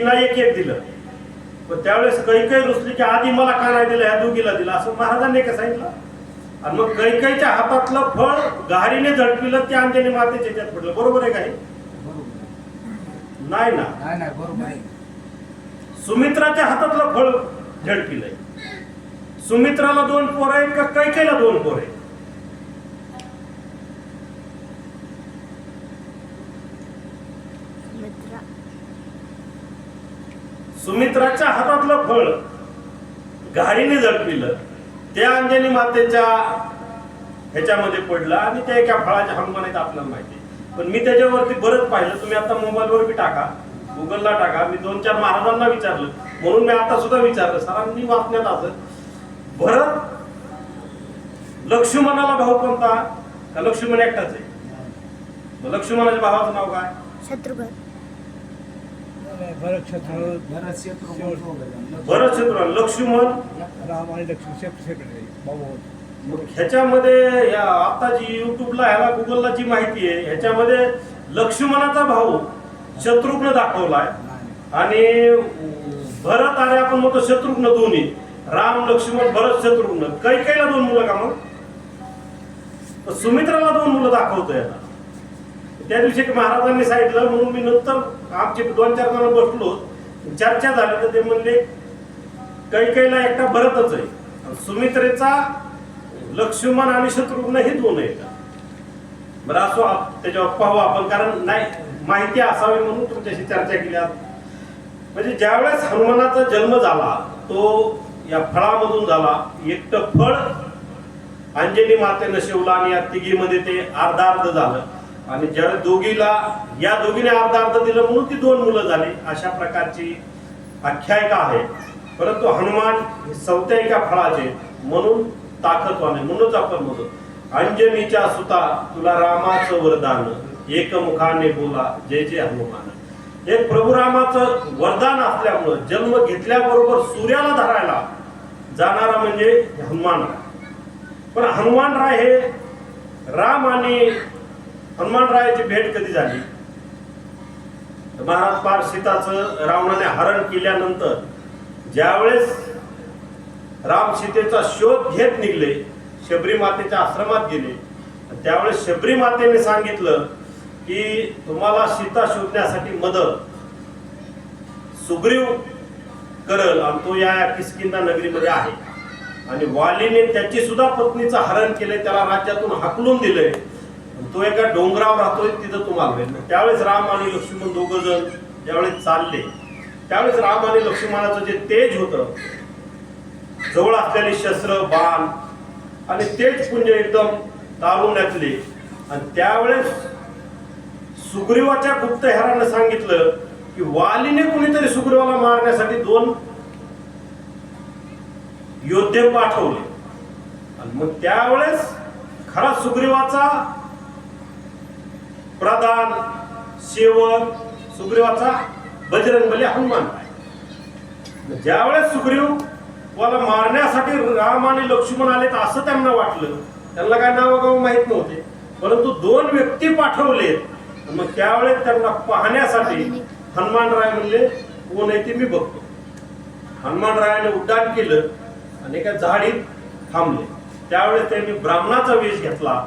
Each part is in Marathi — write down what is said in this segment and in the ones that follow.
एक एक दिलं. पण त्यावेळेस कैकई रुसली की आधी मला का नाही दिलं, ह्या दोघीला दिलं असं महाराजांनी का सांगितलं. आणि मग कैकईच्या हातातलं फळ घारीने झडपिलं, त्या अंजनी मातेच्या ह्याच्यात पडलं. बरोबर आहे काही नाही ना? नाही बरोबर आहे. सुमित्राच्या हातातलं फळ झडपिलंय. सुमित्राला 2 पोरं आहेत का कैकेयला 2 पोरं आहेत? सुमित्राच्या हातातलं फळ घारीने झडपिलं, त्या अंजनी मातेच्या ह्याच्यामध्ये पडलं आणि त्या एका फळाच्या हनुमानात आपल्याला माहिती. पण मी त्याच्यावरती बरंच पाहिलं. तुम्ही आता मोबाईलवर बी टाका, गुगलला टाका. मी 2-4 महाराजांना विचारलं, म्हणून मी आता सुद्धा विचारलं. सरांनी वाचण्यात असं भरत लक्ष्मणाला भाऊ कोणता का लक्ष्मण एकटाच आहे? लक्ष्मणाच्या भावाचं नाव काय? शत्रुघ्न. भरत शत्रुघ्न लक्ष्मण राम आणि लक्ष्मण सेपरेट भाऊ. ह्याच्यामध्ये या आता जी युट्यूबला ह्याला गुगलला जी माहिती आहे, ह्याच्यामध्ये लक्ष्मणाचा भाऊ शत्रुघ्न दाखवलाय आणि भरत आणि आपण म्हणतो शत्रुघ्न, दोन्ही राम लक्ष्मण भरत शत्रुघ्न. कैकेयीला 2 मुलं का? मग सुमित्राला 2 मुलं दाखवतोय. त्या दिवशी महाराजांनी सांगितलं, म्हणून मी नंतर आमचे 2-4 जण बसलो, चर्चा झाली तर ते म्हणले कैकेयीला एकटा भरतच आहे, सुमित्रेचा लक्ष्मण आणि शत्रुघ्न हे 2 आहेत. बरं असो, त्याच्यावर पाहू आपण, कारण नाही माहिती असावी म्हणून तुमच्याशी चर्चा केली. म्हणजे ज्यावेळेस हनुमानाचा जन्म झाला तो या फळामधून झाला. एकटं फळ अंजनी मातेनं शिवला आणि या तिघीमध्ये ते अर्ध झालं. आणि ज्या या दोघीने अर्ध दिलं म्हणून ती 2 मुलं झाली. अशा प्रकारची आख्यायिका आहे. परंतु हनुमान हे 4थ्या एका फळाचे म्हणून ताकदवान. म्हणूनच आपण म्हणतो अंजनीच्या सुता तुला रामाचं वरदान, एकमुखाने बोला जय जय हनुमान. हे प्रभू रामाचं वरदान असल्यामुळं जन्म घेतल्याबरोबर सूर्याला धरायला जाणारा म्हणजे हनुमानराय. पण हनुमानराय हे राम आणि हनुमानरायाची भेट कधी झाली? महाराज पार सीताचं रावणाने हरण केल्यानंतर ज्यावेळेस राम सीतेचा शोध घेत निघले, शबरी मातेच्या आश्रमात गेले, त्यावेळेस शबरी मातेने सांगितलं की तुम्हाला सीता शोधण्यासाठी मदत सुग्रीव करल आणि तो या किष्किंधा नगरीमध्ये आहे. आणि वालीने त्याची सुद्धा पत्नीचं हरण केलंय, त्याला राज्यातून हाकलून दिलंय. तो एका डोंगरावर राहतोय, तिथं तुम्हाला भेट. त्यावेळेस राम आणि लक्ष्मण 2 जण ज्यावेळेस चालले, त्यावेळेस राम आणि लक्ष्मणाचं जे तेज होतं, जवळ असलेली शस्त्र बाण आणि तेज पुंज एकदम तारुण्यातले. आणि त्यावेळेस सुग्रीवाच्या गुप्तहेरानं सांगितलं की वालीने कुणीतरी सुग्रीवाला मारण्यासाठी 2 योद्धे पाठवले. आणि मग त्यावेळेस खरा सुग्रीवाचा प्रधान सेवक, सुग्रीवाचा बजरंगबली हनुमान आहे. ज्यावेळेस सुग्रीवाला मारण्यासाठी राम आणि लक्ष्मण आले तर असं त्यांना वाटलं. त्यांना काय नावगाव माहित नव्हते, परंतु 2 व्यक्ती पाठवले. मग त्यावेळेस त्यांना पाहण्यासाठी हनुमानराय म्हणले कोण आहे ते मी बघतो. हनुमानरायाने उड्डाण केलं आणि एका झाडीत थांबले. त्यावेळेस त्यांनी ब्राह्मणाचा वेश घेतला,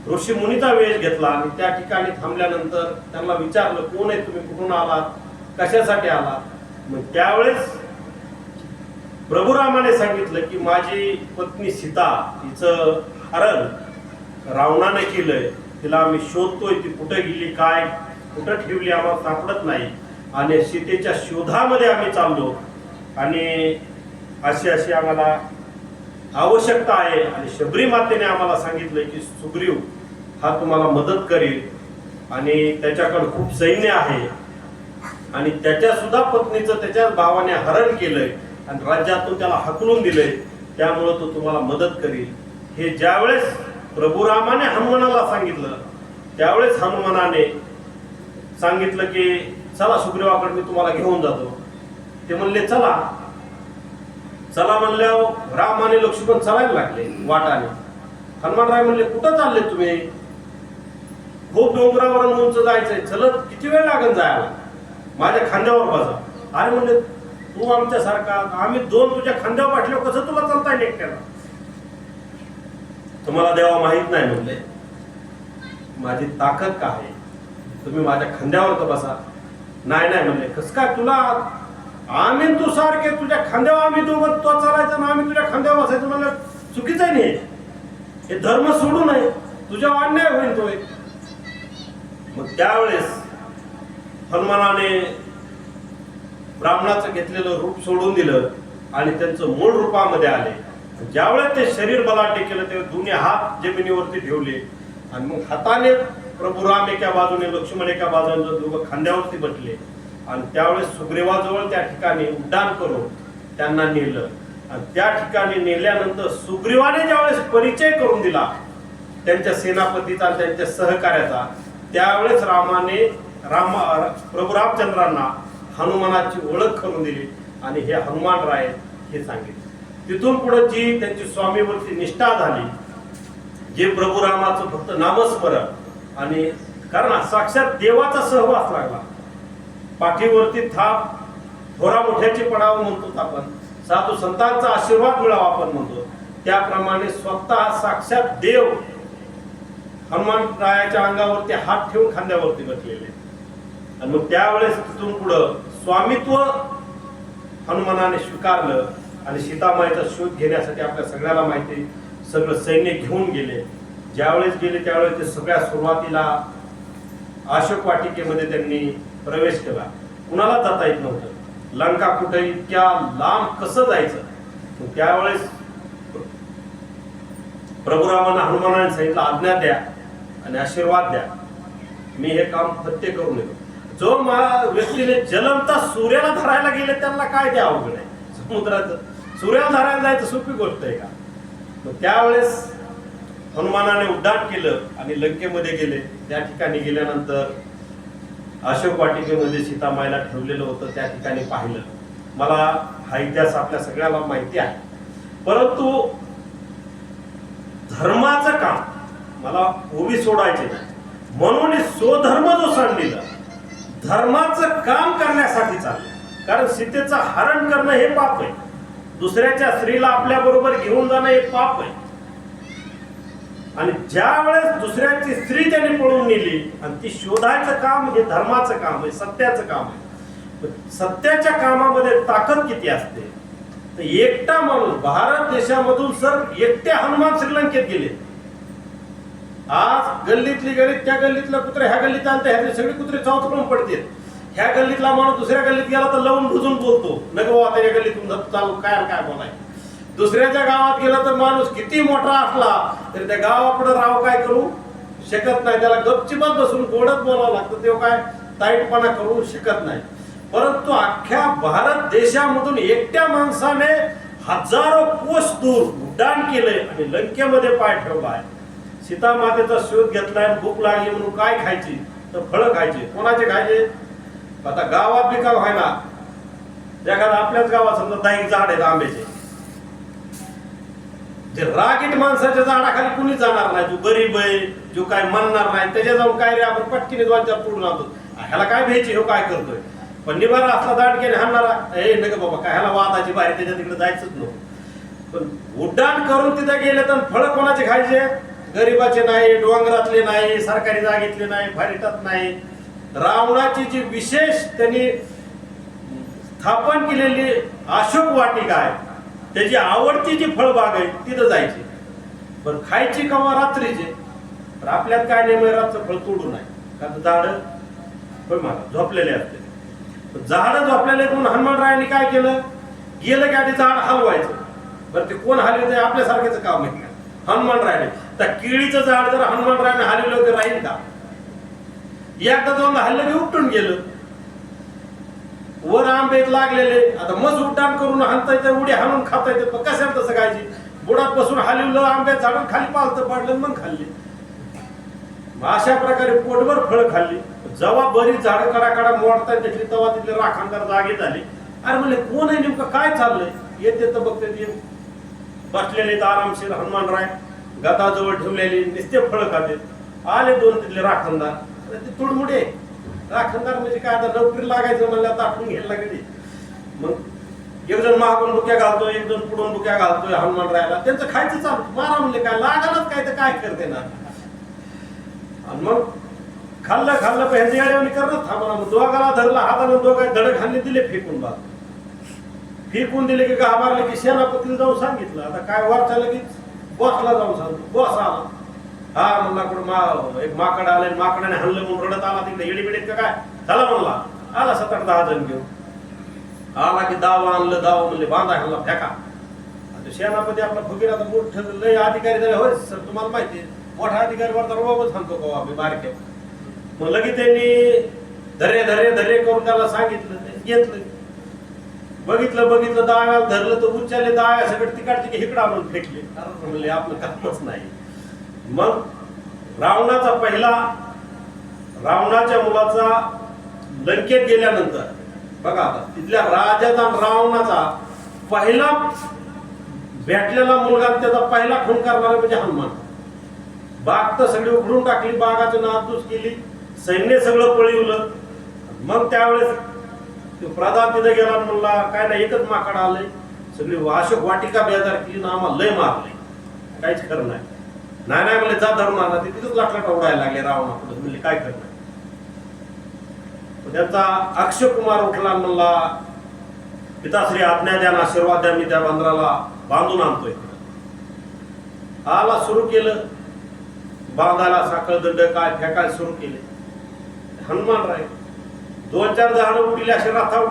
ऋषी मुनीचा वेश घेतला आणि त्या ठिकाणी थांबल्यानंतर त्यांना विचारलं कोण आहे तुम्ही, कुठून आलात, कशासाठी आलात? मग त्यावेळेस प्रभू रामाने सांगितलं की माझी पत्नी सीता, तिचं हरण रावणाने केलंय, तिला आम्ही शोधतोय, ती कुठे गेली, काय कुठं ठेवली आम्हाला सापडत नाही. आणि सीतेच्या शोधामध्ये आम्ही चाललो आणि अशी आम्हाला आवश्यकता आहे. आणि शबरी मातेने आम्हाला सांगितलंय की सुग्रीव हा तुम्हाला मदत करेल आणि त्याच्याकडे खूप सैन्य आहे आणि त्याच्या सुद्धा पत्नीचं त्याच्याच भावाने हरण केलंय आणि राज्यातून त्याला हकलून दिलंय, त्यामुळं तो तुम्हाला मदत करेल. हे ज्यावेळेस प्रभू रामाने हनुमानाला सांगितलं, त्यावेळेस हनुमानाने सांगितलं की चला सुग्रीवाकडे मी तुम्हाला घेऊन जातो. ते म्हणले चला. चला म्हणल्यावर राम आणि लक्ष्मण चालायला लागले वाटाने. हनुमानराय म्हणले कुठं चालले तुम्ही? खूप डोंगरावर उंच जायचंय, चलत किती वेळ लागेल जायला? माझ्या खांद्यावर बसा. अरे म्हणले तू आमच्यासारखा, आम्ही दोन तुझ्या खांद्यावर पाठल्यावर कसं तुला चालता येईल एकट्याला? तुम्हाला देवा माहित नाही म्हणले, माझी ताकद काय आहे, तुम्ही माझ्या खांद्यावर तर बसा. नाही नाही म्हणले, कस काय तुला, आम्ही तू सारखे तुझ्या खांद्यावर आम्ही दोघं, तो चालायचा ना आम्ही तुझ्या खांद्यावर बसायचं. म्हणलं चुकीचं आहे नाही, हे धर्म सोडू नये, तुझ्या अन्याय होईल तो एक. मग त्यावेळेस हनुमानाने ब्राह्मणाचं घेतलेलं रूप सोडून दिलं आणि त्यांचं मूळ रूपामध्ये आले. ज्यावेळेस ते शरीर बलाढ्य केलं तेव्हा दोन्ही हात जमिनीवरती ठेवले आणि मग हाताने प्रभू राम एका बाजूने लक्ष्मण एका बाजूने दोघं खांद्यावरती बसले आणि त्यावेळेस सुग्रीवाजवळ त्या ठिकाणी उड्डाण करून त्यांना नेलं. आणि त्या ठिकाणी नेल्यानंतर सुग्रीवाने ज्यावेळेस परिचय करून दिला त्यांच्या सेनापतीचा त्यांच्या सहकार्याचा, त्यावेळेस प्रभू रामचंद्रांना हनुमानाची ओळख करून दिली आणि हे हनुमान राय हे सांगितले. तिथून पुढे जी त्यांची स्वामीवरती निष्ठा झाली, जे प्रभू रामाचं फक्त नामस्मरण आणि कारण साक्षात देवाचा सहवास लागला, पाठीवरती थाप, थोरा मोठ्याची पडावं म्हणतो आपण, साधू संतांचा आशीर्वाद मिळावा आपण म्हणतो, त्याप्रमाणे स्वतः साक्षात देव हनुमान रायाच्या अंगावरती हात ठेवून खांद्यावरती बसलेले. आणि मग त्यावेळेस तिथून पुढं स्वामित्व हनुमानाने स्वीकारलं आणि सीतामाईचा शोध घेण्यासाठी आपल्या सगळ्याला माहिती सगळं सैन्य घेऊन गेले. ज्यावेळेस गेले त्यावेळेस ते सगळ्या सुरुवातीला अशोक वाटिकेमध्ये त्यांनी प्रवेश केला. कुणाला जाता येत नव्हतं, लंका कुठे इतक्या लांब कसं जायचं. मग त्यावेळेस प्रभुरामांना हनुमानाने सांगितलं आज्ञा द्या आणि आशीर्वाद द्या, मी हे काम फत्ते करून येतो. जो व्यक्तीने जलमता सूर्याला धरायला गेले त्यांना काय ते अवघड आहे, समुद्राचं सूर्याला धरायला जायचं सोपी गोष्ट आहे का. मग त्यावेळेस हनुमानाने उड्डाण केलं आणि लंकेमध्ये गेले. त्या ठिकाणी गेल्यानंतर अशोक वाटिकेमध्ये सीतामाईला ठेवलेलं होतं, त्या ठिकाणी पाहिलं. मला हा इतिहास आपल्या सगळ्याला माहिती आहे, परंतु धर्माचं काम मला उभी सोडायचे नाही म्हणून स्वधर्म जो सांगितला, धर्माचं काम करण्यासाठी चाललं. कारण सीतेचं हरण करणं हे पाप आहे, दुसऱ्याच्या स्त्रीला आपल्या बरोबर घेऊन जाणं हे पाप आहे. आणि ज्या वेळेस दुसऱ्याची स्त्री त्यांनी पळून नेली आणि ती शोधायचं काम हे धर्माचं काम आहे, सत्याचं काम आहे. सत्याच्या कामामध्ये ताकद किती असते. तर एकटा माणूस भारत देशामधून सर एकटे हनुमान श्रीलंकेत गेले. आज गल्लीतली गल्लीत, त्या गल्लीतला कुत्रे ह्या गल्लीत आणते, ह्यातले सगळे कुत्रे चावतून पडतात. ह्या गल्लीतला माणूस दुसऱ्या गल्लीत गेला तर लावून बुजून बोलतो, नग बाबा त्याच्या गल्लीतून चालू काय काय बोलाय. दुसऱ्याच्या गावात गेला तर माणूस किती मोठा असला तरी त्या गावापुढे राव काय करू शकत नाही, त्याला गपचिपत बसून गोडत बोलावं लागतं, तेव्हा काय ताईटपणा करू शकत नाही. परंतु अख्ख्या भारत देशामधून एकट्या माणसाने हजारो कोस दूर उड्डाण केलंय आणि लंकेमध्ये पाय ठेवला आहे. सीता मातेचा शोध घेतलाय, भूक लागली म्हणून काय खायची तर फळं खायची. कोणाचे खायचे, आता गावात बी का व्हायना, एखादा आपल्याच गावात समजा 10 झाड आहेत आंब्याचे, जे रागीट माणसाच्या झाडाखाली कुणीच जाणार नाही. जो गरीब आहे, जो काय म्हणणार नाही, त्याच्या जाऊन काय रे आपण पटकीने 2-4 तोडून आणतो, ह्याला काय भ्यायची, हो काय करतोय. पण निबारा असला दाटकेने हाणणारा, हे नका बाबा काय ह्याला वादाची बाहेर, त्याच्या तिकडे जायचंच नव्हतं. पण उड्डाण करून तिथे गेले तर फळं कोणाचे खायचे, गरीबाचे नाही, डोंगरातले नाही, सरकारी जागेतले नाही, फारिटात नाही. रावणाची जी विशेष त्यांनी स्थापन केलेली अशोक वाटिका आहे, त्याची आवडती जी फळबाग आहे तिथं जायची. पण खायची कवा रात्रीचे, तर आपल्यात काय नेहमी रातचं फळ तोडू नाही, कारण झाडं पण मला झोपलेले असते. झाडं झोपलेले म्हणून हनुमानरायांनी काय केलं, गेलं की आधी झाड हलवायचं. बरं ते कोण हलवते, आपल्यासारखेच काम आहे का हनुमानरायाने. त्या केळीचं झाड जर हनुमानरायाने हलवलं तर राहील का, एकदा दोन हल्लं की उपटून गेलं. वर आंबेत लागलेले, आता मस्त उड्डाण करून हाणता येतं, उडी हाणून खाता येते, पण कशाला तसं खायची. बुडात बसून हलवलं, आंब्यात झाडून खाली पालतं पाडलं मग खाल्ली. अशा प्रकारे पोटभर फळं खाल्ली. जेव्हा बरीच झाडं कडाकडा मोडता घेतली तेव्हा तिथले राखणदार जागे झाले. अरे म्हणले कोण आहे नेमकं, काय चाललंय. येते तर बघते ते बसलेले आरामशीर हनुमानराय गदाजवळ ठेवलेली नुसते फळं खाते. आले 2 तिथले राखणदार, ते तुडमुडे राखणदार म्हणजे काय, आता नोकरी लागायचं म्हणलं ताटून घ्यायला लागली. मग एक जण मागून बुक्या घालतोय, एक जण पुढून बुक्या घालतोय हनुमान राहायला, त्यांचं खायचं चालू, मारा म्हणले काय लागायलाच काय तर काय करते ना. आणि मग खाल्लं खाल्लं ह्याची अडवणी करणं थांबा. मग दोघाला धरला हातानं, दोघा धडक खाल्ली, दिले फेकून बा. फेकून दिले की घाबरले की सेनापतीला जाऊन सांगितलं. आता काय वर चाललं की बॉसला जाऊन सांगतो. बॉस आला, हा म्हणला कुठं एक माकड आलंय, माकडाने हल्लं म्हणून रडत आला तिकडे, येडीबिडीत का काय झाला म्हणला. आला 7-8-10 जण घेऊन आला की दाव आणलं, दाव म्हणले बांधा ह्याला फेका. आता सेनापती आपला फकीर आता मोठं लय अधिकारी झाले. होय सर तुम्हाला माहिती आहे मोठा अधिकारी वरता रोबाबच सांगतो का आम्ही बारके. मग लगेच त्यांनी धरे धरे धरे करून त्याला सांगितलं, घेतलं, बघितलं दाव्याला धरलं तर उच्चारले दाव्या सगळं तिकडचे की इकडं आणून फेकले. म्हणले आपलं कामच नाही. मग रावणाच्या मुलाचा लंकेत गेल्यानंतर बघा आता तिथल्या राजाचा रावणाचा पहिला भेटलेला मुलगा, त्याचा पहिला खून करणारा म्हणजे हनुमान. बाग तर सगळी उघडून टाकली, बागाची नासधूस केली, सैन्य सगळं पळवलं. मग त्यावेळेस तो प्रधान तिथे गेला, म्हणला काय नाही एकच माकड आलंय, सगळी अशोक वाटिका बेजार केली ना, आम्हाला लय मारले, काहीच खरं नाही. नाही म्हणले जा धरून आणा. ते तिथंच लाटलाट उडायला लागले रावणाकडे. म्हणले काय करणार. त्यांचा अक्षय कुमार उठला, म्हणला पिताश्री आज्ञा द्या, आशीर्वाद द्या, मी त्या बंदराला बांधून आणतोय. आला, सुरू केलं बांधायला, साखळ दंड काय फेकायला सुरू केले. हनुमानराय 2-4 झाडं उडली, असे रथावर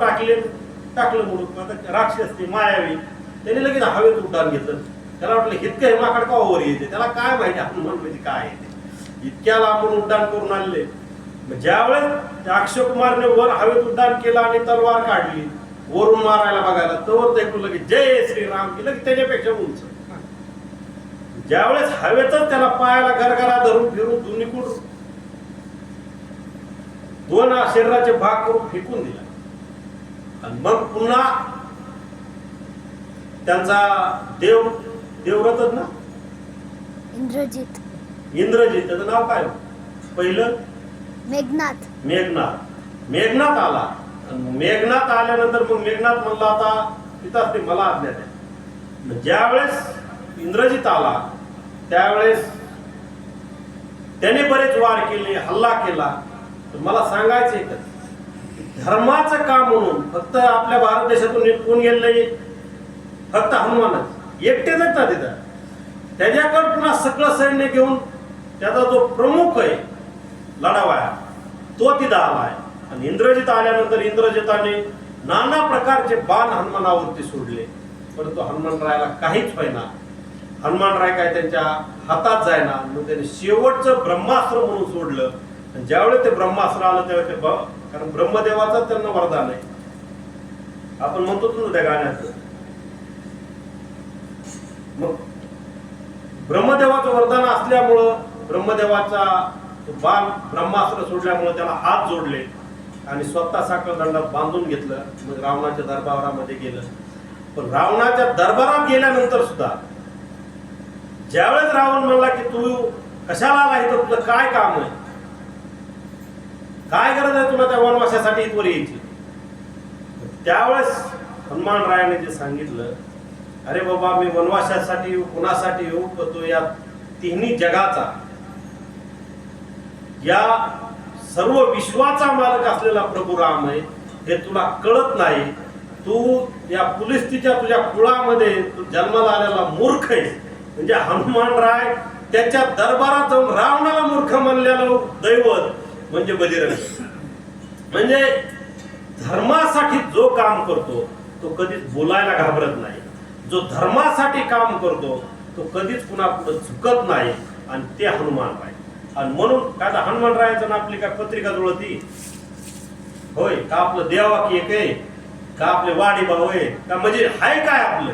टाकलं म्हणून. आता राक्षस ते मायावी, त्याने लगेच हवेत उड्डाण घेतलं. त्याला वाटलं इतकं हे माकड का वर येते, त्याला काय माहिती हनुमान म्हणजे काय येते. इतक्या लांबून उड्डाण करून आणले. ज्यावेळेस अक्षय कुमारने वर हवेत उड्डाण केलं आणि तलवार काढली वरून मारायला बघायला, तर देखू लगेच जय श्रीराम केलं की त्याच्यापेक्षा उंच. ज्यावेळेस हवेतच त्याला पायाला गरगरा धरून फिरून दोन्हीकडून 2 शरीराचे भाग करून फेकून दिला. आणि मग पुन्हा त्यांचा देवव्रतच ना, इंद्रजित त्याचं नाव काय पहिलं, मेघनाथ आला. मेघनाथ आल्यानंतर मग मेघनाथ म्हणला आता पिताश्री मला आज्ञा द्या. ज्यावेळेस इंद्रजित आला त्यावेळेस त्याने बरेच वार केले, हल्ला केला. मला सांगायचं एकच, धर्माचं काम म्हणून फक्त आपल्या भारत देशातून कोण गेले, फक्त हनुमानच एकटेच ना तिथं. त्याच्याकडे पुन्हा सगळं सैन्य घेऊन त्याचा जो प्रमुख आहे लढावाया तो तिथं आलाय. आणि इंद्रजित आल्यानंतर इंद्रजिताने नाना प्रकारचे बाण हनुमानावरती सोडले, परंतु हनुमानरायाला काहीच होईना. हनुमानराय काय त्यांच्या हातात जायना. मग त्याने शेवटचं ब्रह्मास्त्र म्हणून सोडलं. ज्यावेळेस ते ब्रह्मास्त्र आलं त्यावेळेस ते कारण ब्रह्मदेवाचा त्यांना वरदान आहे. आपण म्हणतो ना त्या गाण्यात, मग ब्रह्मदेवाचं वरदान असल्यामुळं ब्रह्मदेवाचा बाण ब्रह्मास्त्र सोडल्यामुळे त्याला हात जोडले आणि स्वतः साखळ दंडात बांधून घेतलं. मग रावणाच्या दरबारामध्ये गेलं. पण रावणाच्या दरबारात गेल्यानंतर सुद्धा ज्यावेळेस रावण म्हणला की तू कशाला आला इथं, तुझं काय काम आहे, काय गरज आहे तुला त्या वनवासासाठी इथवर यायची, त्यावेळेस हनुमानरायाने जे सांगितलं, अरे बाबा मी वनवासासाठी येऊ, कुणासाठी येऊ, तो या तिन्ही जगाचा, या सर्व विश्वाचा मालक असलेला प्रभू राम आहे हे तुला कळत नाही. तू या पुलिस्तीच्या तुझ्या कुळामध्ये तू जन्माला आलेला मूर्ख आहे. म्हणजे हनुमानराय त्याच्या दरबारात जाऊन रावणाला मूर्ख म्हणलेलं दैवत म्हणजे बजरंग. म्हणजे धर्मासाठी जो काम करतो तो कधीच बोलायला घाबरत नाही. जो धर्मासाठी काम करतो तो कधीच कुणा पुढे झुकत नाही. आणि ते हनुमानराय. आणि म्हणून काय हनुमानरायाचं आपली काय पत्रिका जुळती होय का, आपलं देवाकी एक आहे का, आपले वाडी भाऊ आहे का, म्हणजे हाय काय आपलं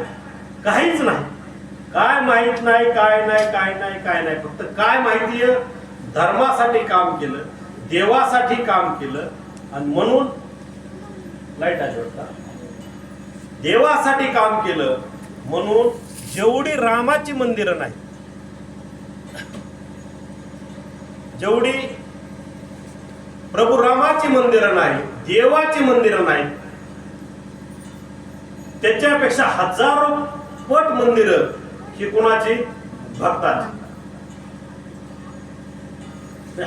काहीच नाही. काय माहित नाही, काय नाही. फक्त काय माहितीये, धर्मासाठी काम केलं, देवासाठी काम केलं. आणि म्हणून लाईट आहे देवासाठी काम केलं म्हणून जेवढी रामाची मंदिरं नाही, जेवढी प्रभू रामाची मंदिरं नाही, देवाची मंदिरं नाही, त्याच्यापेक्षा हजारो पट मंदिरं ही कोणाची? भक्ताची.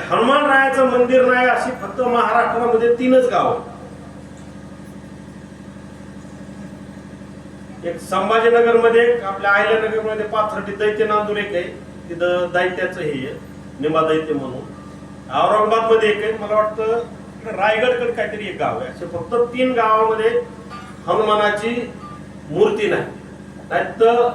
हनुमानरायाचं मंदिर नाही अशी फक्त महाराष्ट्रामध्ये 3च गाव. एक संभाजीनगर मध्ये, आपल्या अहिल्यानगर मध्ये पाथर्डी दैत्य नांदूर एक आहे, तिथं दैत्याचं हे आहे, निंबा दैत्य म्हणून. औरंगाबाद मध्ये एक आहे, मला वाटतं रायगडकडे काहीतरी एक गाव आहे. असे फक्त 3 गावामध्ये हनुमानाची मूर्ती नाही. नाहीतर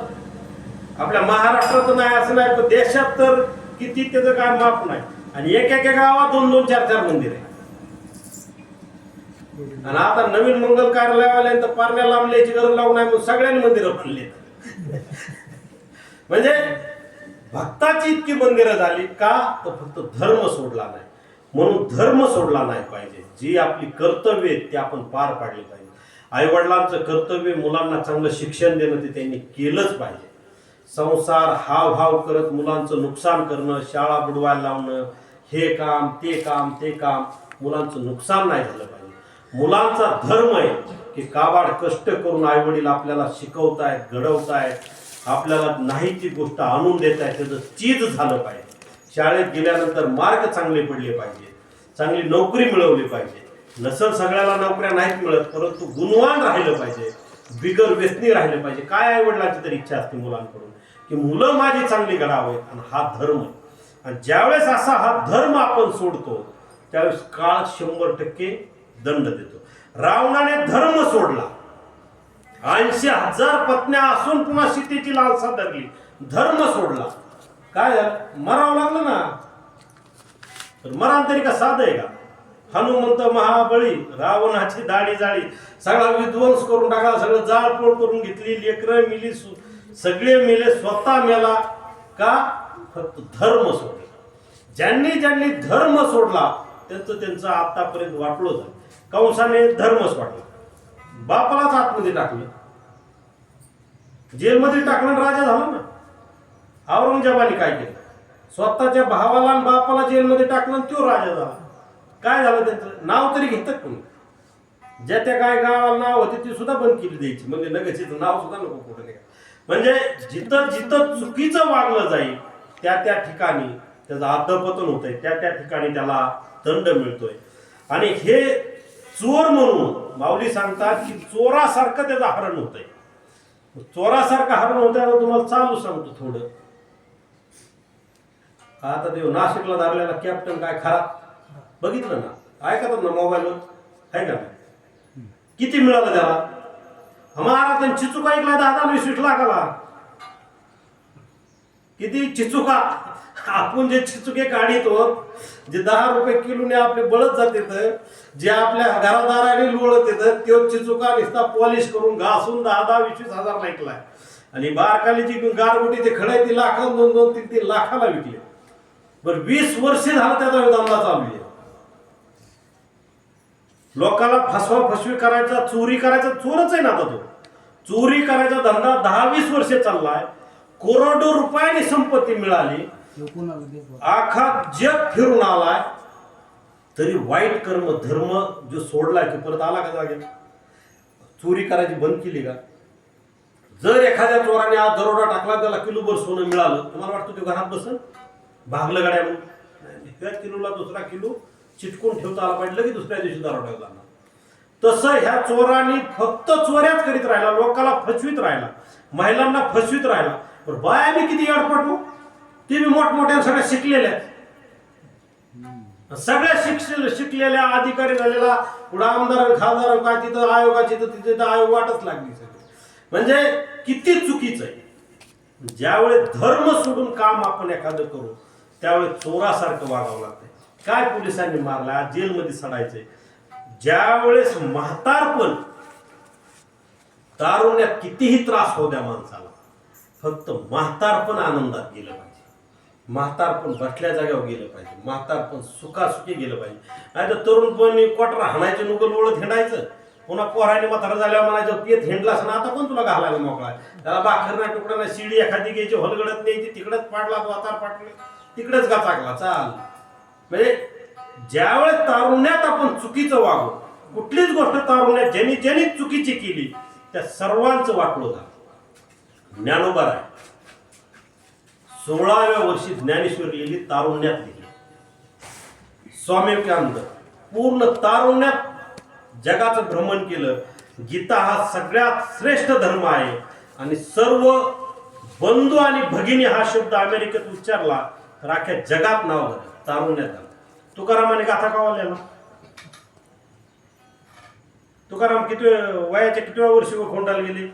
आपल्या महाराष्ट्रात नाही असं नाही, पण देशात तर किती त्याचं काय माप नाही. आणि एका गावात 2-2, 4-4 मंदिर आहे. आणि आता नवीन मंगल कार्यालयावाल्यांतर पारण्या लांबल्याची गरज लागू नाही, मग सगळ्यांनी मंदिरं बांधली. म्हणजे भक्ताची इतकी मंदिरं झाली का? तर फक्त धर्म सोडला नाही. म्हणून धर्म सोडला नाही पाहिजे. जी आपली कर्तव्य ते आपण पार पाडली पाहिजे. आईवडिलांचं कर्तव्य मुलांना चांगलं शिक्षण देणं ते त्यांनी केलंच पाहिजे. संसार हावभाव करत मुलांचं नुकसान करणं, शाळा बुडवायला लावणं, हे काम ते काम ते काम, मुलांचं नुकसान नाही झालं पाहिजे. मुलांचा धर्म आहे की काबाड कष्ट करून आईवडील आपल्याला शिकवतायत, घडवतायत, आपल्याला नाही ती गोष्ट आणून देत आहे, त्याचं चीज झालं पाहिजे. शाळेत गेल्यानंतर मार्क चांगले पडले पाहिजे, चांगली नोकरी मिळवली पाहिजे. नसल सगळ्याला नोकऱ्या नाहीत मिळत, परंतु गुणवान राहिलं पाहिजे, बिगर व्यसनी राहिलं पाहिजे. काय आईवडिलांची तर इच्छा असते मुलांकडून की मुलं माझी चांगली घडावेत, आणि हा धर्म. आणि ज्यावेळेस असा हा धर्म आपण सोडतो त्यावेळेस काळ 100% दंड देतो. रावणाने धर्म सोडला, 80,000 पत्न्या असून पुन्हा सीतेची लालसा धरली, धर्म सोडला. काय झालं? मरावं लागलं ना. तर मरान तरी का साधं आहे का? हनुमंत महाबळी, रावणाची दाढी जाळी, सगळा विध्वंस करून टाकला, सगळं जाळपोळ करून घेतली, लेकरं मिली, सगळे मेले, स्वतः मेला. का? फक्त धर्म सोडला. ज्यांनी धर्म सोडला त्यांचं आतापर्यंत वाटलं झालं. कंसाने धर्म सोडला, बापालाच आतमध्ये टाकलं, जेलमध्ये टाकलं, राजा झाला ना. औरंगजेबाने काय केलं? स्वतःच्या भावाला आणि बापाला जेलमध्ये टाकलं, तो राजा झाला. काय झालं? त्यांचं नाव तरी घेतात कोणी? ज्या त्या काय गावाला नाव होते ती सुद्धा बंद केली द्यायची, म्हणजे नगरचं नाव सुद्धा नको कुठं नाही. म्हणजे जिथं जिथं चुकीचं वागलं जाईल त्या ठिकाणी त्याचं अधपतन होतंय, त्या ठिकाणी त्याला दंड मिळतोय. आणि हे चोर म्हणून माऊली सांगतात की चोरासारखं त्याचं हरण होतंय. चोरासारखं हरण होतंय. आता तुम्हाला चालू सांगतो थोडं. आता देव नाशिकला धरलेला कॅप्टन काय खरा बघितलं ना, ऐकतात ना मोबाईलवर, आहे का? किती मिळालं त्याला? महाराज चिचुका ऐकला 10-20 लाखाला. किती चिचुका? आपण जे चिचुके काढितो, जे 10 रुपये किलोने आपले बळत जाते, जे आपल्या घरादाराने लोळत येतं, तो चिचुका नुसता पॉलिश करून घासून 10-20 हजार ऐकलाय. आणि बारकाली जी गारगुटी ते खडे ती लाखाला 2-3 लाखाला विकले. बरं 20 वर्ष झालं त्याचा धंदा चालू आहे. लोकांना फसवी करायचा, चोरी करायचा, चोरच आहे ना आता तो. चोरी करायचा धंदा 10-20 वर्ष चाललाय. करोडो रुपयाची संपत्ती मिळाली, आखा जग फिरून आलाय, तरी वाईट कर्म धर्म जो सोडलाय तो परत आला का जागेला? चोरी करायची बंद केली का? जर एखाद्या चोराने आज दरोडा टाकला, त्याला किलोभर सोनं मिळालं, तुम्हाला वाटतं तो घरात बसन भागलं गाड्या म्हणून? ह्या किलोला दुसरा किलो चिटकून ठेवता आला पाहिजे, लगेच दुसऱ्या दिवशी दरोडा जाणार. तसं ह्या चोरांनी फक्त चोऱ्याच करीत राहिला, लोकांना फसवीत राहिला, महिलांना फसवीत राहिला. पण बाया बी किती अडपटू, ते बी मोठमोठ्या सगळ्या शिकलेल्या, सगळ्या शिकलेल्या अधिकारी झालेला, पुढे आमदार खासदार काय तिथं आयोगाची तर तिथे आयोग वाटच लागली सगळी. म्हणजे किती चुकीचं आहे. ज्यावेळेस धर्म सोडून काम आपण एखादं करू त्यावेळेस चोरासारखं वागावं लागतंय. काय पोलिसांनी मारला, जेलमध्ये सडायचंय. ज्यावेळेस म्हातारपण, तारुण्यात कितीही त्रास होऊ द्या माणसाला, फक्त म्हातारपण आनंदात गेलं पाहिजे, म्हातारपण बसल्या जागेवर गेलं पाहिजे, म्हातारपण सुखासुखी गेलं पाहिजे. नाही तर तरुणपणी कोटरा हाणायचे, नुकल ओळख हिंडायचं, पुन्हा पोराने म्हातारा झाल्यावर म्हणायचं पेत हिंडलास ना, आता पण तुला घालायला मोकळा. त्याला भाकरना तुकड्याला शिडी एखादी घ्यायची, हलगडत न्यायची, तिकडेच पाडला वातार पाडले, तिकडेच गाचाकला चाल. म्हणजे ज्यावेळेस तारुण्यात आपण चुकीचं वागू, कुठलीच गोष्ट तारुण्यात ज्यांनी चुकीची केली त्या सर्वांचं वाटलं झालं. ज्ञानोबा राय 16व्या वर्षी ज्ञानेश्वरी लिहिली, तारुण्यात लिहिली. स्वामी विवेकानंद पूर्ण तारुण्यात जगाचं भ्रमण केलं. गीता हा सगळ्यात श्रेष्ठ धर्म आहे आणि सर्व बंधू आणि भगिनी हा शब्द अमेरिकेत उच्चारला तर अख्ख्या जगात नाव झालं, तारुण्यात आलं. तुकारामाने गाथा कावल्याला. तुकाराम वयाच्या कितव्या वर्षी खोंडाला गेले?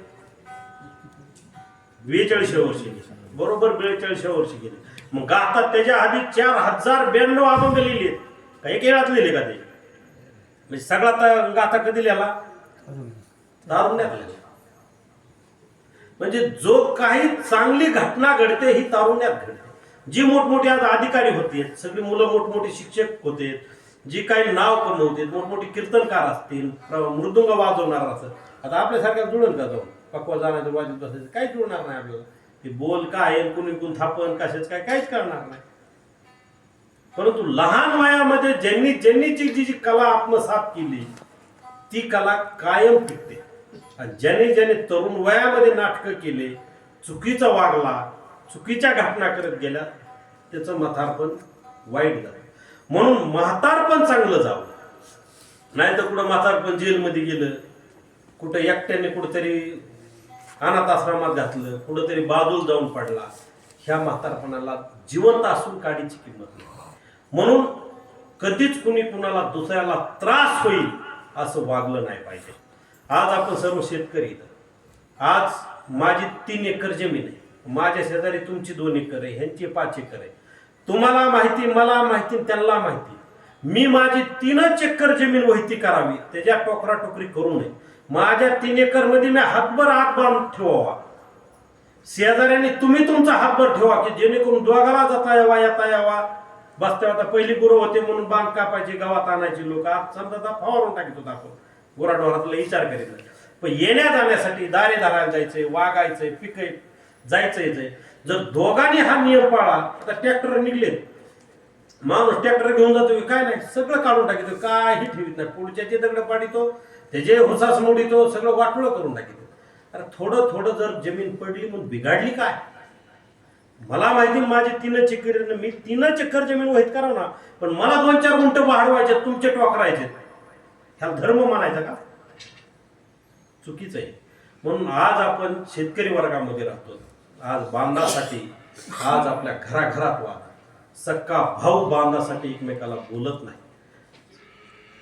42व्या वर्षी गेले. बरोबर 42व्या वर्षी गेले. मग गाथा त्याच्या आधी 4092 अभंग लिहिले. काही केळात लिहिले का ते? म्हणजे सगळा गाथा कधी लिहिला? तारुण्यात लिहिला. म्हणजे जो काही चांगली घटना घडते ही तारुण्यात घडते. जी मोठमोठी आज अधिकारी होते, सगळी मुलं मोठमोठे शिक्षक होते, जी काही नाव कमवते, मोठमोठे कीर्तनकार असतील, मृदुंग वाजवणार असत. आता आपल्यासारख्या जुळेल का जाऊन पक्वा जाण्याचं वाजवत असेल? काही जुळणार नाही आपल्याला. ते बोल काय कुणी थापण कशाच काय काहीच करणार नाही. परंतु लहान वयामध्ये ज्यांनी जी कला आत्मसात केली ती कला कायम टिकते. आणि ज्याने तरुण वयामध्ये नाटकं केले, चुकीचा वागला, चुकीच्या घटना करत गेल्या, त्याचं म्हातारपण वाईट झालं. म्हणून म्हातारपण चांगलं जावं, नाही तर कुठं म्हातारपण जेलमध्ये गेलं, कुठं एकट्याने कुठंतरी अनाथ आश्रमात घातलं, कुठंतरी बाजूला जाऊन पडला, ह्या म्हातारपणाला जिवंत असून काडीची किंमत नाही. म्हणून कधीच कुणी कुणाला दुसऱ्याला त्रास होईल असं वागलं नाही पाहिजे. आज आपण सर्व शेतकरी, आज माझी 3 एकर जमीन आहे, माझ्या शेजारी तुमची 2 एकर आहे, ह्यांची 5 एकर आहे. तुम्हाला माहिती, मला माहिती, त्यांना माहिती. मी माझी 3च एकर जमीन वहिती करावी, त्याच्या टोकरा टोकरी करू नये. माझ्या 3 एकर मध्ये मी हातभर हात बांधून ठेवावा. शेजाऱ्यांनी तुम्ही तुमचा हातभर ठेवा की जेणेकरून दोघाला जाता यावा येता यावा. बसत्या होता पहिली गुरु होते म्हणून बांध कापायचे, गावात आणायचे लोक. आज समजा फवारून टाकत होता आपण, गुराढोरातला विचार करीत नाही. पण येण्या जाण्यासाठी दारे धरायला जायचंय, वागायचंय, पिकय जायचंय. जर दोघांनी हा नियम पाळला तर ट्रॅक्टर निघले, माणूस ट्रॅक्टर घेऊन जातो काय नाही, सगळं काढून टाकतो, काही ठेवीत नाही. पुढच्याचे दगड पाडितो, त्याचे हुसास मोडितो, सगळं वाटोळं करून टाकतो. अरे थोडं थोडं जर जमीन पडली म्हणून बिघाडली काय? मला माहिती माझी 3च एकर, मी 3च एकर जमीन वहित करावं ना, पण मला 2-4 गुंठ वाढवायचे, तुमचे टोकरायचे, ह्या धर्म मानायचा का? चुकीचं आहे. म्हणून आज आपण शेतकरी वर्गामध्ये राहतो. आज बांधासाठी, आज आपल्या घराघरात वाद, सक्का भाऊ बांधासाठी एकमेकाला बोलत नाही.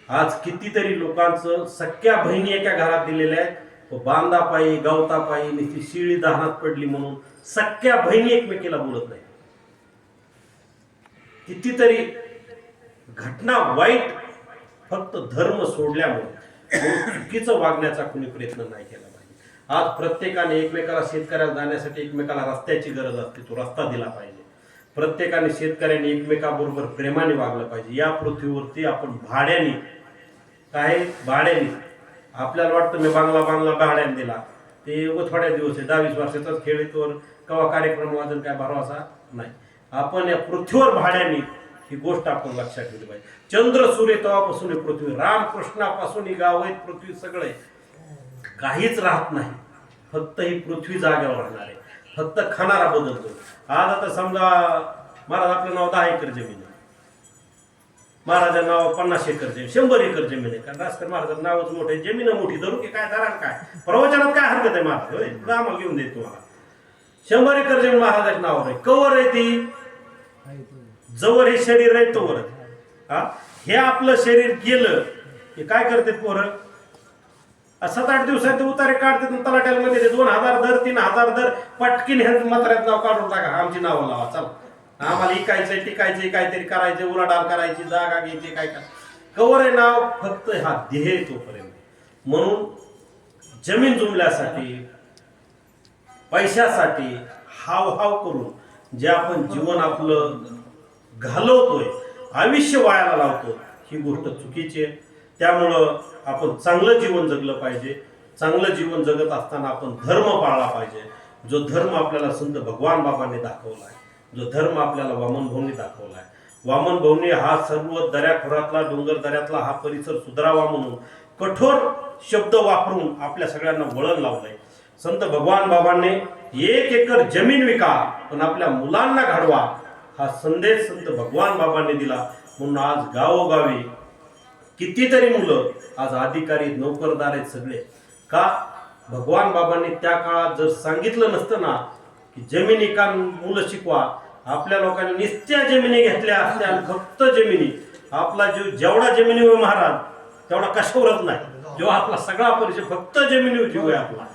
आज कितीतरी लोकांचं सख्या बहिणी एका घरात दिलेल्या आहेत, बांधापायी गावतापायी नुसती शिळी दाहनात पडली म्हणून सख्या बहिणी एकमेकीला बोलत नाही. कितीतरी घटना वाईट फक्त धर्म सोडल्यामुळे चुकीचं वागण्याचा कुणी प्रयत्न नाही केला पाहिजे. आज प्रत्येकाने एकमेकाला, शेतकऱ्याला जाण्यासाठी एकमेकाला रस्त्याची गरज असते, तो रस्ता दिला पाहिजे. प्रत्येकाने शेतकऱ्यांनी एकमेकाबरोबर प्रेमाने वागलं पाहिजे. या पृथ्वीवरती आपण भाड्याने आपल्याला वाटतं मी बांगला भाड्याने दिला, ते थोड्या दिवस आहे, 10-20 वर्षाचाच खेळ येतो, केव्हा कार्यक्रम वाजून काय भरवसा नाही. आपण या पृथ्वीवर भाड्याने, ही गोष्ट आपण लक्षात ठेवली पाहिजे. चंद्र सूर्य तेव्हापासून ही पृथ्वी, रामकृष्णापासून ही गाव आहेत, पृथ्वी सगळे काहीच राहत नाही. फक्त ही पृथ्वी जागेवर राहणार आहे, फक्त खाणारा बदलतो. आज आता समजा महाराज आपलं नाव 10 एकर जमीन आहे, महाराजांचं नाव 50 एकर जमीन, 100 एकर जमीन आहे. कारण राजकर महाराजांचं नावच मोठं आहे, जमीन मोठी धरू की काय धरा काय, प्रवचनात काय हरकत आहे महाराज? होय, आम्हाला घेऊन देत तुम्हाला. 100 एकर जमीन महाराजांच्या नावावर आहे. कवर आहे ती, जवळ हे शरीर आहे तोवर. हे आपलं शरीर गेलं की काय करते पोरं? 7-8 दिवसात उतारे काढते, तलाट्यामध्ये 2000 दर, 3000 दर, पटकीन ह्या म्हाताऱ्यात नाव काढून टाका, आमची नावं लावा, चला आम्हाला इकायचंय, टिकायचंय, काहीतरी करायचे, उलाढाल करायची, जागा घ्यायची, काय काय कवर आहे नाव, फक्त हा ध्येय तोपर्यंत. म्हणून जमीन जुमल्यासाठी, पैशासाठी हाव करून जे आपण जीवन आपलं घालवतोय, आयुष्य वायाला लावतो, ही गोष्ट चुकीची आहे. त्यामुळं आपण चांगलं जीवन जगलं पाहिजे. चांगलं जीवन जगत असताना आपण धर्म पाळला पाहिजे. जो धर्म आपल्याला संत भगवान बाबांनी दाखवला आहे, जो धर्म आपल्याला वामन भाऊंनी दाखवला आहे. वामन भाऊंनी हा सर्व दऱ्याखोऱ्यातला, डोंगर दऱ्यातला हा परिसर सुधारावा म्हणून कठोर शब्द वापरून आपल्या सगळ्यांना वळण लावलंय. संत भगवान बाबांनी 1 एकर जमीन विका पण आपल्या मुलांना घडवा हा संदेश संत भगवान बाबांनी दिला. म्हणून आज गावोगावी कितीतरी मुलं आज अधिकारी नोकरदार आहेत सगळे. का? भगवान बाबांनी त्या काळात जर सांगितलं नसतं ना की जमिनी का मुलं शिकवा, आपल्या लोकांनी निस्त्या जमिनी घेतल्या असत्या आणि फक्त जमिनी. आपला जीव जेवढा जमिनीवर महाराज तेवढा कशावरच नाही. जेव्हा आपला सगळा परिचय फक्त जमिनीवर जीव आहे आपला.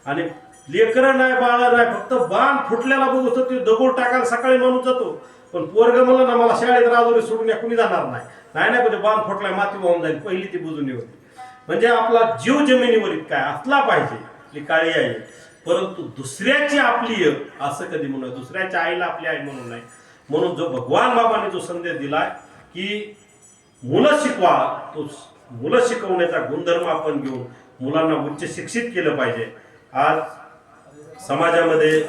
आणि लेकरं नाही, बाळा नाही, फक्त बाण फुटल्याला बघू तर ते दगड टाकायला सकाळी माणूस जातो. पण पोरग म्हणलं ना मला शाळेत राजोरी सोडून या कुणी जाणार नाही. नाही पण बाण फुटलाय माती वाहून जाईल पहिली ती बुजून होती. म्हणजे आपला जीव जमिनीवर इतका असला पाहिजे आपली काळी आई. परंतु दुसऱ्याची आपली असं कधी म्हणू, दुसऱ्याच्या आईला आपली आई म्हणून नाही. म्हणून जो भगवान बाबांनी जो संदेश दिलाय की मुलं शिकवा, तो मुलं शिकवण्याचा गुणधर्म आपण घेऊन मुलांना उच्च शिक्षित केलं पाहिजे. आज समाजामध्ये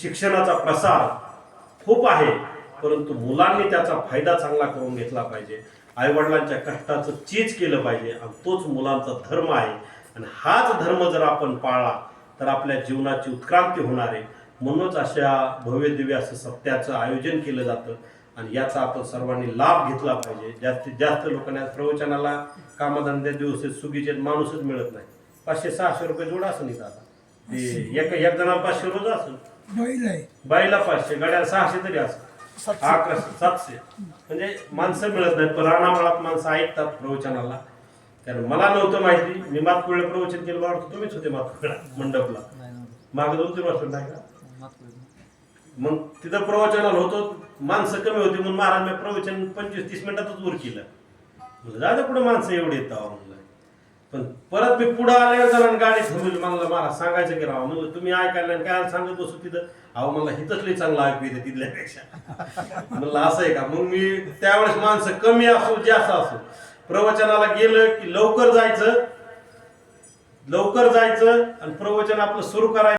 शिक्षणाचा प्रसार खूप आहे परंतु मुलांनी त्याचा फायदा चांगला करून घेतला पाहिजे. आईवडिलांच्या कष्टाचं चीज केलं पाहिजे आणि तोच मुलांचा धर्म आहे. आणि हाच धर्म जर आपण पाळला तर आपल्या जीवनाची उत्क्रांती होणार आहे. म्हणूनच अशा भव्य दिव्य असं सप्त्याचं आयोजन केलं जातं आणि याचा आपण सर्वांनी लाभ घेतला पाहिजे. जास्तीत जास्त लोकांना प्रवचनाला कामधंदे दिवस सुगीचे माणूसच मिळत नाही. 500-600 रुपये जोड असं नाही दादा. ते एक जणाला 500 रोज असेल, बाईला 500, गाड्याला 600 तरी असं 700. म्हणजे माणसं मिळत नाहीत. पण रानामाळात माणसं ऐकतात प्रवचनाला. कारण मला नव्हतं माहिती, मी मातकुळला प्रवचन केलं वाटतं तुम्हीच होते मातकुळा मंडपला मागे 2-3 वर्ष नाही का. मग तिथं प्रवचनाला होतो, माणसं कमी होती म्हणून महाराज मी प्रवचन 25-30 मिनिटातच वर केलं. म्हणजे जाऊ पुढे माणसं एवढी येतात म्हणलं. पण परत मी पुढे आल्यावर जरा गाडी थांबवली. मला महाराज सांगायचं की राव म्हणजे तुम्ही ऐकायला काय सांगत बसू तिथं. अहो मला हिथंच चांगलं ऐकू येते तिथल्यापेक्षा. म्हणलं असं आहे का. मग मी त्यावेळेस माणसं कमी असो जास्त असो प्रवचनाला गेलं की लवकर जायचं आणि प्रवचन आपलं सुरू करायचं.